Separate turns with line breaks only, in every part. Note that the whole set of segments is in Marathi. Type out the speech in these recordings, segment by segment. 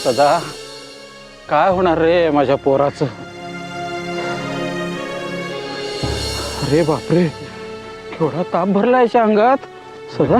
सदा काय होणार रे माझ्या पोराचं? अरे बापरे, केवढा ताप भरलाय याच्या अंगात सदा.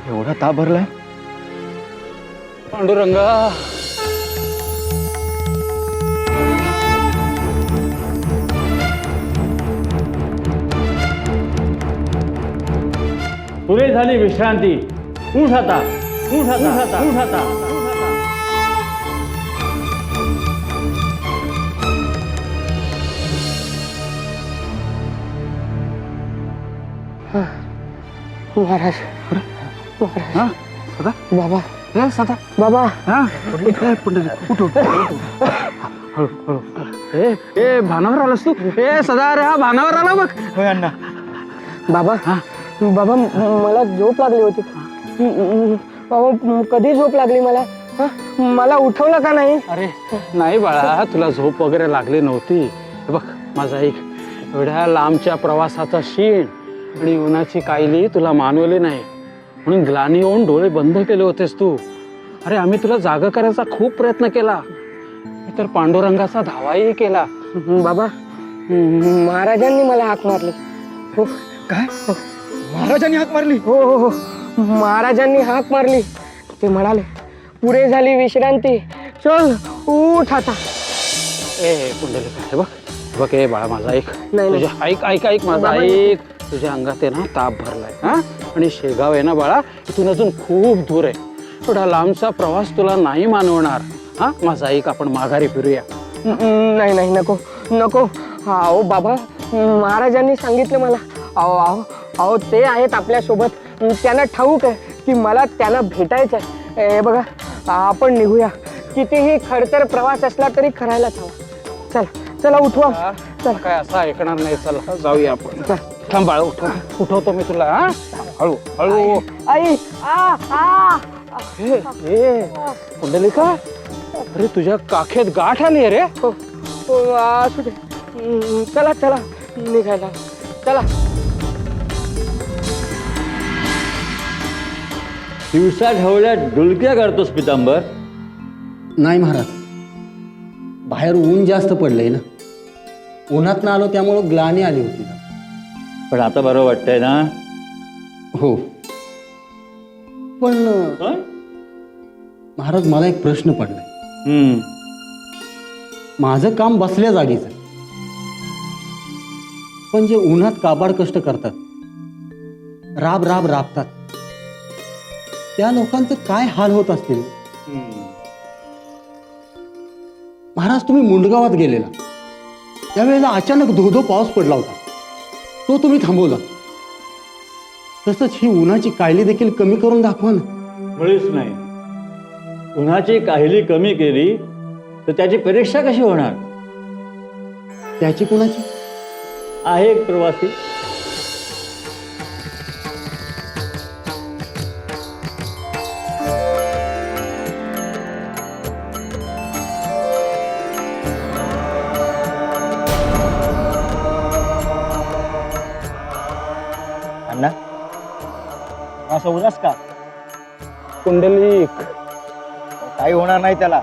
एवढा ताप भरलाय?
पांडुरंगा,
पुरे झाली विश्रांती. उठ आता, उठ आता, उठ आता.
महाराज,
हा सदा,
बाबा,
ए सदा,
बाबा.
हा पुंडलिक उठ उठ. हळू हळू. ए भानावर आलास तू? ए सदा, अरे हा भानावर आला बघ.
होय अण्णा.
बाबा,
हा
बाबा मला झोप लागली होती. बाबा कधी झोप लागली मला? मला उठवलं का नाही?
अरे नाही बाळा, तुला झोप वगैरे लागली नव्हती. हे बघ माझा ऐक, एवढ्या लांबच्या प्रवासाचा शीण आणि उन्हाची कायली तुला मानवली नाही म्हणून ग्लानी होऊन डोळे बंद केले होतेस तू. अरे आम्ही तुला जागा करायचा खूप प्रयत्न केला. मी तर पांडुरंगाचा धावाही केला.
बाबा, महाराजांनी मला हाक मारली. हो.
काय? महाराजांनी हाक मारली?
हो हो हो, महाराजांनी हाक मारली. ते म्हणाले पुरे झाली विश्रांती, चल उठ आता.
ए पुंडलिका, हे बघ बघ, ए बाळा माझा ऐक,
नाही.
तुझ्या ऐक ऐक ऐक माझा
बाबा.
ऐक. तुझ्या अंगात आहे ना ताप भरलाय. हा आणि शेगाव आहे ना बाळा, इथून अजून खूप दूर आहे. थोडा लांबचा प्रवास तुला नाही मानवणार. हा माझा ऐक, आपण माघारी फिरूया.
नाही नाही, नको नको. अहो बाबा, महाराजांनी सांगितलं मला. अहो अहो अहो, ते आहेत आपल्यासोबत. त्यांना ठाऊक आहे की मला त्यांना भेटायचं आहे. हे बघा, आपण निघूया. कितीही खडतर प्रवास असला तरी करायलाच हवा. चला चला, उठवा.
चल काय असं ऐकणार नाही. चल जाऊया आपण. थांब बाळा, उठवतो मी तुला. हा हळू हळू.
आई, आ आ.
ए पुंडलिका, अरे तुझ्या काखेत गाठ आली रे.
हो हो, असू दे. चला चला, निघायला चला.
दिवसा ढवळ्या डुलक्या करतोस पितांबर?
नाही महाराज, बाहेर ऊन जास्त पडलंय ना, उन्हात आलो त्यामुळं ग्लानी आली होती.
पण आता बरं वाटतंय ना?
हो, पण महाराज मला एक प्रश्न पडलाय. माझं काम बसल्या जागीच आहे, पण जे उन्हात काबाड कष्ट करतात, राब राब राबतात, त्या लोकांचं काय हाल होत असतील. महाराज तुम्ही मुंडगावात गेलेला त्यावेळेला अचानक धो पाऊस पडला होता, तो तुम्ही थांबवला. तसंच ही उन्हाची कायली देखील कमी करून दाखवा ना.
मुळीच नाही. उन्हाची काहिली कमी केली तर त्याची परीक्षा कशी होणार?
त्याची कुणाची?
आहे एक प्रवासी.
अण्णा, असं उदास का?
पुंडलिक,
काही होणार नाही त्याला.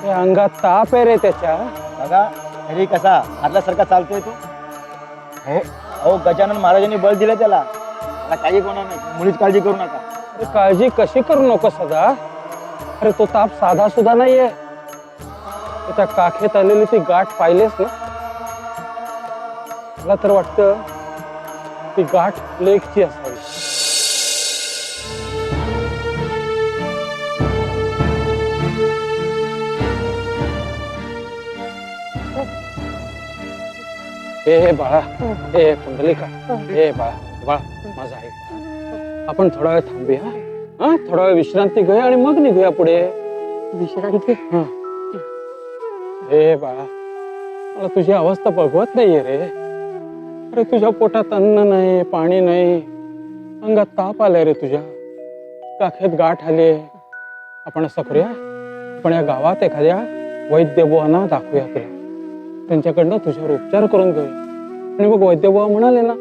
ते अंगात ताप आहे रे त्याच्या.
बघा घरी कसा हातल्यासारखा चालतोय तो. हो अहो, गजानन महाराजांनी बळ दिलं त्याला. त्याला काही होणार नाही, मुळीच काळजी करू नका.
अरे काळजी कशी करू नको सदा. अरे तो ताप साधा सुद्धा नाहीये. त्या काखेत आलेली ती गाठ पाहिलेस ना? मला तर वाटतं ती गाठ लेकची असावी. ए बाळा, ए पुंडलिका, ए बाळा बाळा माझा ऐक. आपण थोडा वेळ थांबूया. हा थोडा वेळ विश्रांती घेऊया आणि मग निघूया पुढे.
विश्रांती?
ए बाळा, मला तुझी अवस्था बघवत नाहीये रे. अरे तुझ्या पोटात अन्न नाही, पाणी नाही, अंगात ताप आलाय रे तुझ्या, काखेत गाठ आली. आपण असं करूया, आपण या गावात एखाद्या वैद्यबुवांना दाखवूया तुला. त्यांच्याकडनं तुझ्यावर उपचार करून घेऊया. आणि मग वैद्यबुवा म्हणाले ना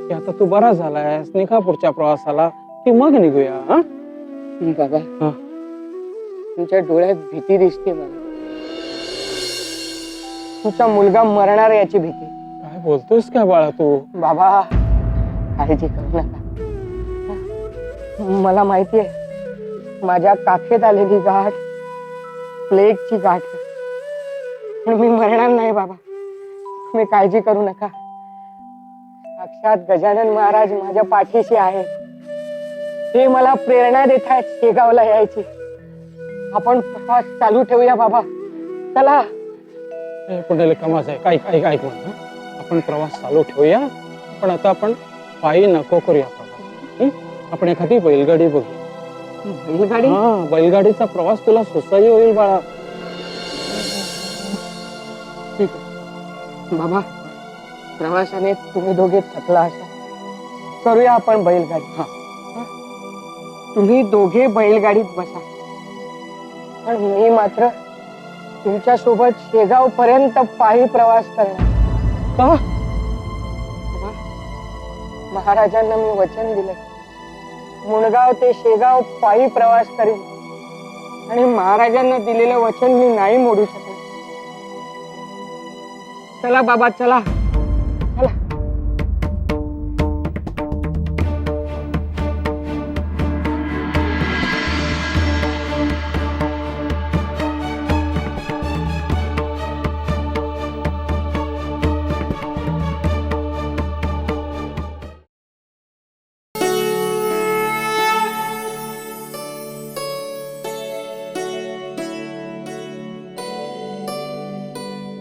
की आता तू बरा झालायस, निघा पुढच्या प्रवासाला, की मग निघूया. हा
बाबा,
हा
तुमच्या डोळ्यात भीती दिसते मला. तुमचा मुलगा मरणार याची भीती.
काय बोलतोस का बाळा तू?
बाबा काळजी करू नका. मला माहिती आहे माझ्या काखेत आलेली गाठ प्लेगची गाठ आहे. पण मी मरणार नाही बाबा, तुम्ही काळजी करू नका. साक्षात गजानन महाराज माझ्या पाठीशी आहेत. ते मला प्रेरणा देत आहेत शेगावला यायची. आपण प्रवास चालू ठेवूया बाबा, चला.
पुंडलिका माझं आहे, काय काय ऐक म्हणा, आपण प्रवास चालू ठेवूया, पण आता आपण पायी नको करूया प्रवास. आपण एखादी बैलगाडी बघूया.
बैलगाडी?
हा, बैलगाडीचा प्रवास तुला सुसह्य होईल बाळा.
ठीक आहे बाबा, प्रवासाने तुम्ही दोघे थकला असाल, करूया आपण बैलगाडी.
हा.
तुम्ही दोघे बैलगाडीत बसा, पण मी मात्र तुमच्या सोबत शेगाव पर्यंत पायी प्रवास करणार.
का?
बाबा, महाराजांना मी वचन दिलंय, मुणगाव ते शेगाव पायी प्रवास करेन, आणि महाराजांना दिलेलं वचन मी नाही मोडू शकत. चला बाबा, चला चला.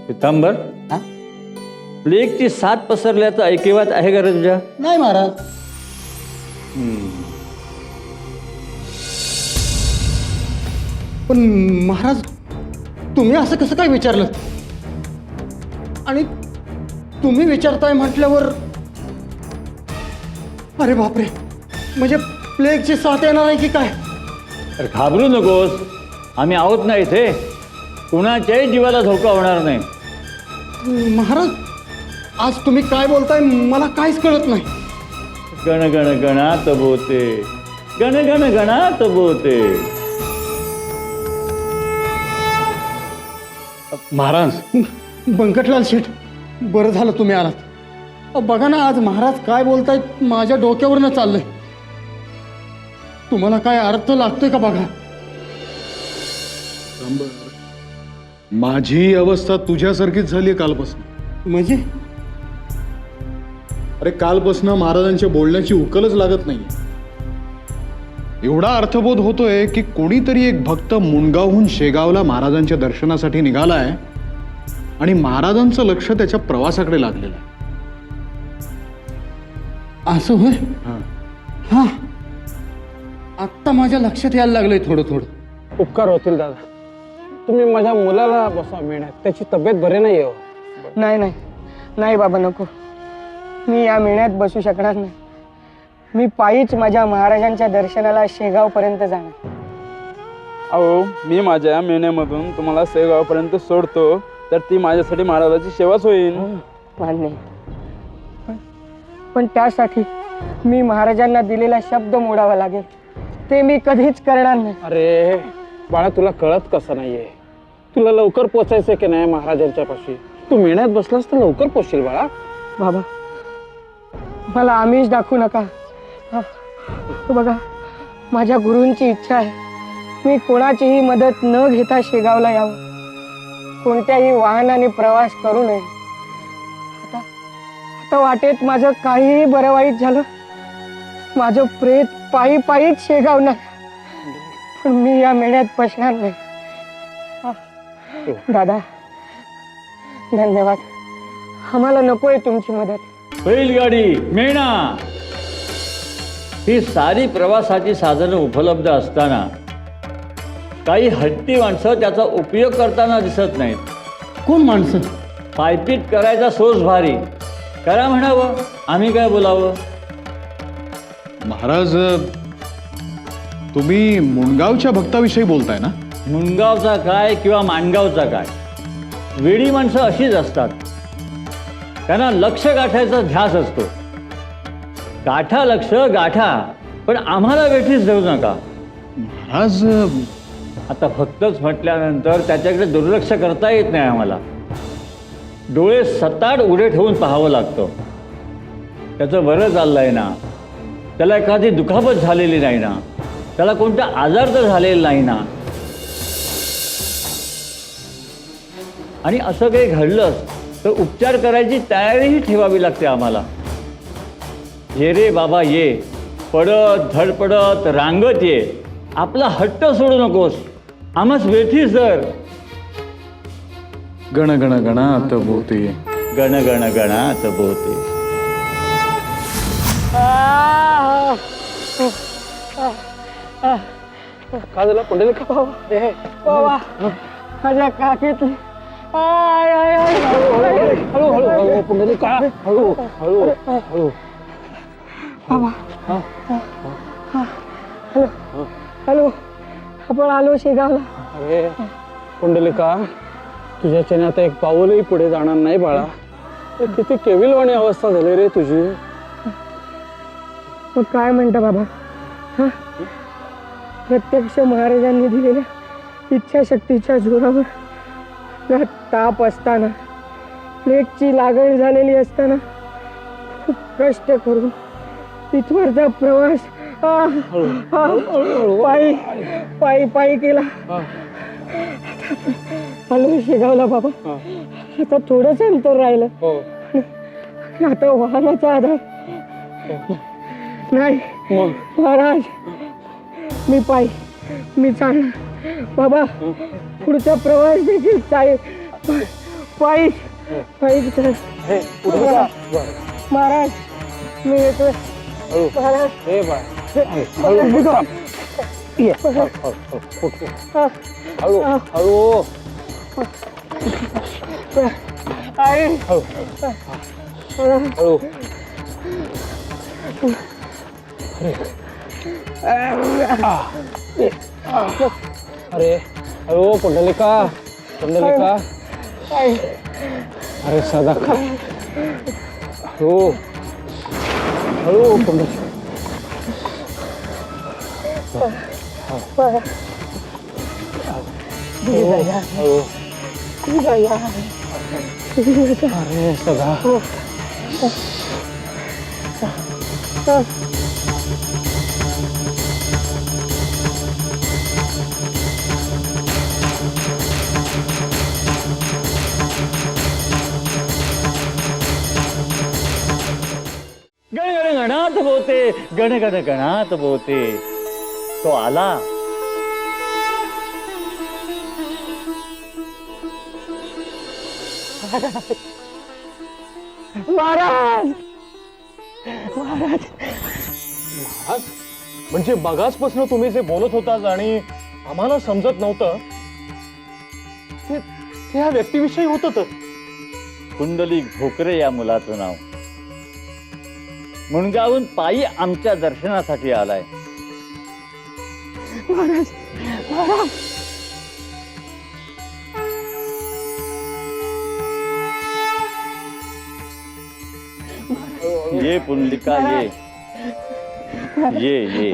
पितांबर,
हा?
प्लेगची साथ पसरल्याचं ऐकिवात आहे का रे तुझ्या?
नाही महाराज. पण महाराज, तुम्ही असं कसं काय विचारलं? आणि तुम्ही विचारताय म्हटल्यावर, अरे बापरे, म्हणजे प्लेगची साथ येणार आहे की काय?
तर घाबरू नकोस, आम्ही आहोत ना इथे. कुणाच्याही जीवाला धोका होणार नाही.
महाराज, आज तुम्ही काय बोलताय मला काहीच कळत नाही.
गण गण गणात बोते, गण गण गणात बोते.
महाराज, बंकटलाल शेठ, बरं झालं तुम्ही आलात. बघा ना, आज महाराज काय बोलतायत माझ्या डोक्यावरनं चाललंय. तुम्हाला काय अर्थ लागतोय का बघा.
माझी अवस्था तुझ्यासारखीच झाली कालपासून.
म्हणजे
अरे, कालपासून महाराजांच्या बोलण्याची उकलच लागत नाही. एवढा अर्थबोध होतोय की कोणीतरी एक भक्त मुणगावहून शेगावला महाराजांच्या दर्शनासाठी निघालाय आणि महाराजांचं लक्ष त्याच्या प्रवासाकडे लागलेलं आहे.
असं होय?
हा.
हा, आत्ता माझ्या लक्षात यायला लागलंय थोडं थोडं.
उपकार होतील दादा, तुम्ही माझ्या मुलाला बसा मिळण्यात, त्याची तब्येत बरी नाही हो.
नाही नाही नाही बाबा, नको. मी या मेळ्यात बसू शकणार नाही. मी पायीच माझ्या महाराजांच्या दर्शनाला शेगाव पर्यंत जाणार.
अहो, मी माझ्या मेहनेमधून तुम्हाला शेगावपर्यंत सोडतो, तर ती माझ्यासाठी महाराजाची सेवाच होईल.
मान्य. पण त्यासाठी मी महाराजांना दिलेला शब्द मोडावा लागेल. ते मी कधीच करणार नाही.
अरे बाळा, तुला कळत कसं नाहीये? तुला लवकर पोचायचंय की नाही महाराजांच्या पाशी? तू मेळ्यात बसलास तर लवकर पोचशील बाळा.
बाबा, मला आमिष दाखवू नका. बघा, माझ्या गुरूंची इच्छा आहे मी कोणाचीही मदत न घेता शेगावला यावं, कोणत्याही वाहनाने प्रवास करू नये. आता वाटेत माझं काहीही बरं वाईट झालं, माझं प्रेत पायी पायीच शेगाव नाही, पण मी या मेळ्यात बसणार नाही. दादा, धन्यवाद. आम्हाला नकोय तुमची मदत.
बैलगाडी, मेणा, ही सारी प्रवासाची साधनं उपलब्ध असताना काही हट्टी माणसं त्याचा उपयोग करताना दिसत नाहीत.
कोण माणसं?
पायपीट करायचा सोस भारी, करा म्हणावं, आम्ही काय बोलावं.
महाराज, तुम्ही मुणगावच्या भक्ताविषयी बोलताय ना?
मुणगावचा काय किंवा माणगावचा काय, वेडी माणसं अशीच असतात. त्यांना लक्ष गाठायचा ध्यास असतो. गाठा लक्ष गाठा, पण आम्हाला वेठीच देऊ नका.
महाराज,
आता फक्तच म्हटल्यानंतर त्याच्याकडे दुर्लक्ष करता येत नाही आम्हाला. डोळे सताड उडे ठेवून पाहावं लागतं. त्याचं बरं चाललंय ना, त्याला एखादी दुखापत झालेली नाही ना, त्याला कोणता आजार तर झालेला नाही ना. आणि असं काही घडलंच तर उपचार करायची तयारीही ठेवावी लागते आम्हाला. ये रे बाबा ये, पडत धडपडत रांगत ये, आपला हट्ट सोडू नकोस, आम्हास वेठीस धर.
गण गण गणात भोवते.
गण गण गणात बोते.
का झालं पुंडलिका?
बाबा माझ्या काकीतली आय आय आय
हळू हळू हळू पुंडलिका, हळू हळू हळू.
बाबा हॅलो, आपण आलो शेगावला.
अरे पुंडलिका, तुझ्याच्याने आता एक पाऊलही पुढे जाणार नाही बाळा. हे किती केविलवाणी अवस्था झाली रे तुझी.
मग काय म्हणता बाबा? हा, प्रत्यक्ष महाराजांनी दिलेल्या इच्छाशक्तीच्या जोरावर घरात ताप असताना, प्लेगची लागण झालेली असताना खूप कष्ट करून तिथवरचा प्रवास पायी पायी पायी केला. आलो शेगावला बाबा. आता थोडंच अंतर राहिलं. आता वाहनाचा आधार नाही. महाराज मी पायी, मी चालणार बाबा. पुढचा प्रवास देखील पायी पायी कर. महाराज मी येतोय. महाराज
हे बाळ, हळू हळू.
आहे
हळू. अरे हळू पुंडलिका, पुंडलिका. अरे सदा हळू हळू पुंडलिका. हळू. अरे सदा
गण गण गणात बोते, गण गण गणात बोते. तो आला.
महाराज
म्हणजे बघाचपासून तुम्ही जे बोलत होता आणि आम्हाला समजत नव्हतं ते ह्या व्यक्तीविषयी होतं. तर
कुंडलिक भोकरे या मुलाचं नाव. मुणगावून पायी आमच्या दर्शनासाठी आलाय.
महाराज महाराज
ये पुंडलिका ये ये ये.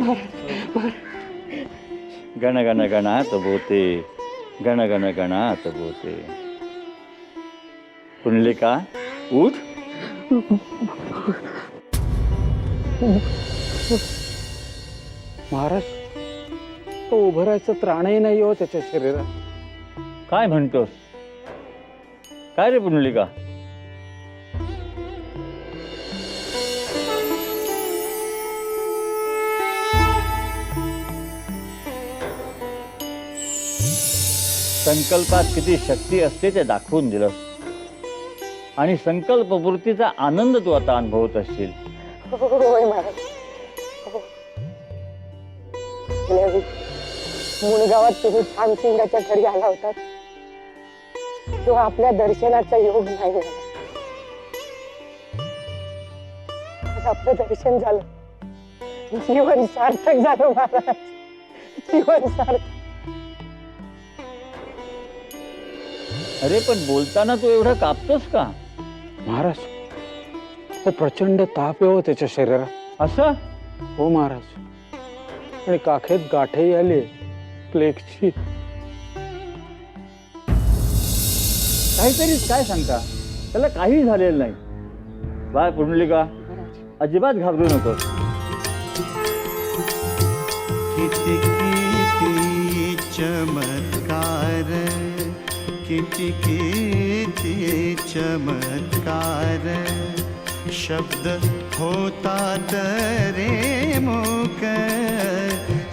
गण गण गणात बोते, गण गण गणात बोते. पुंडलिका उठ.
महाराज, तो उभं राहायचं त्राणही नाही हो त्याच्या शरीरात.
काय म्हणतोस? काय रे पुंडलिका? संकल्पात किती शक्ती असते ते दाखवून दिलंस आणि संकल्पपूर्तीचा आनंद तू आता अनुभवत असशील.
होय महाराज. मुळगावात तुम्ही छानसिंगाच्या घरी आला होता तेव्हा आपल्या दर्शनाचा योग नाही मिळाला. आज आपलं दर्शन झालं, जीवन सार्थक झालं महाराज, जीवन सार्थक.
अरे पण बोलताना तू एवढा कापतोस का?
महाराज, तो प्रचंड ताप आहे हो त्याच्या शरीरात.
असं?
हो महाराज. आणि काखेत गाठही आली प्लेगची.
काहीतरीच काय सांगता, त्याला काही झालेलं नाही. बाळ पुंडलिका, अजिबात घाबरू नको.
किती किती चमत्कार, किती किती चमत्कार, शब्द होतात रे मूक,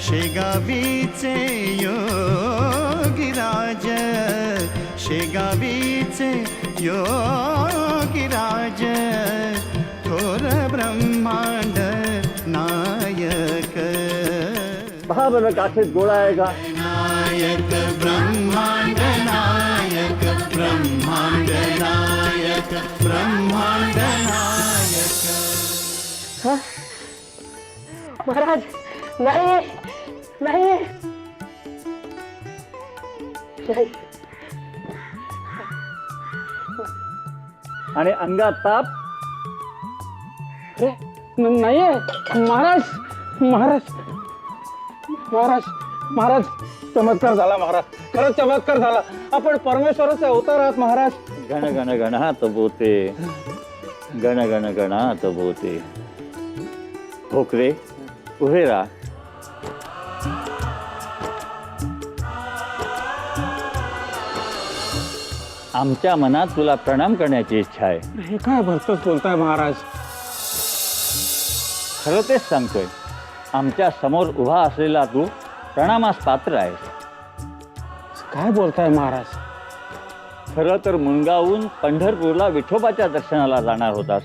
शेगावीचे योगीराज, शेगावीचे योगीराज, थोर ब्रह्मांड नायक,
पहा बरं काखेत गोळा आहे का?
नायक ब्रह्मांड नायक, ब्रह्मांड नायक, ब्रह्मांड नायक.
महाराज नाही नाही नाही.
आणि अंगात ताप?
अरे नाहीये महाराज, महाराज, महाराज, महाराज, चमत्कार झाला महाराज, खरंच चमत्कार झाला. आपण परमेश्वराचे अवतार आहात महाराज.
गण गण गणात बोते, गण गण गणात बोते. भोकरे, उभे राहा. आमच्या मनात तुला प्रणाम करण्याची इच्छा आहे.
हे काय भरतच बोलताय महाराज.
खरं तेच सांगतोय. आमच्या समोर उभा असलेला तू प्रणामास पात्र आहेस.
काय बोलताय महाराज.
खरं तर मुंगावून पंढरपूरला विठोबाच्या दर्शनाला जाणार होतास,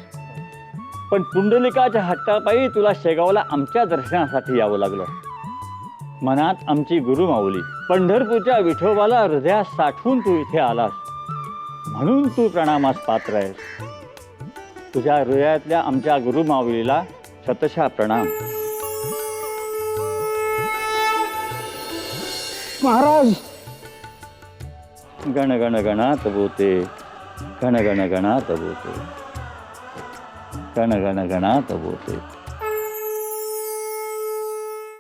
पण पुंडलिकाच्या हट्टापायी तुला शेगावला आमच्या दर्शनासाठी यावं लागलं. मनात आमची गुरुमाऊली, पंढरपूरच्या विठोबाला हृदयात साठवून तू इथे आलास, म्हणून तू प्रणामास पात्र आहेस. तुझ्या हृदयातल्या आमच्या गुरुमाऊलीला शतशः प्रणाम.
महाराज,
गण गण गणात बोते, गण गण गणात बोते, गण गण गणात बोते.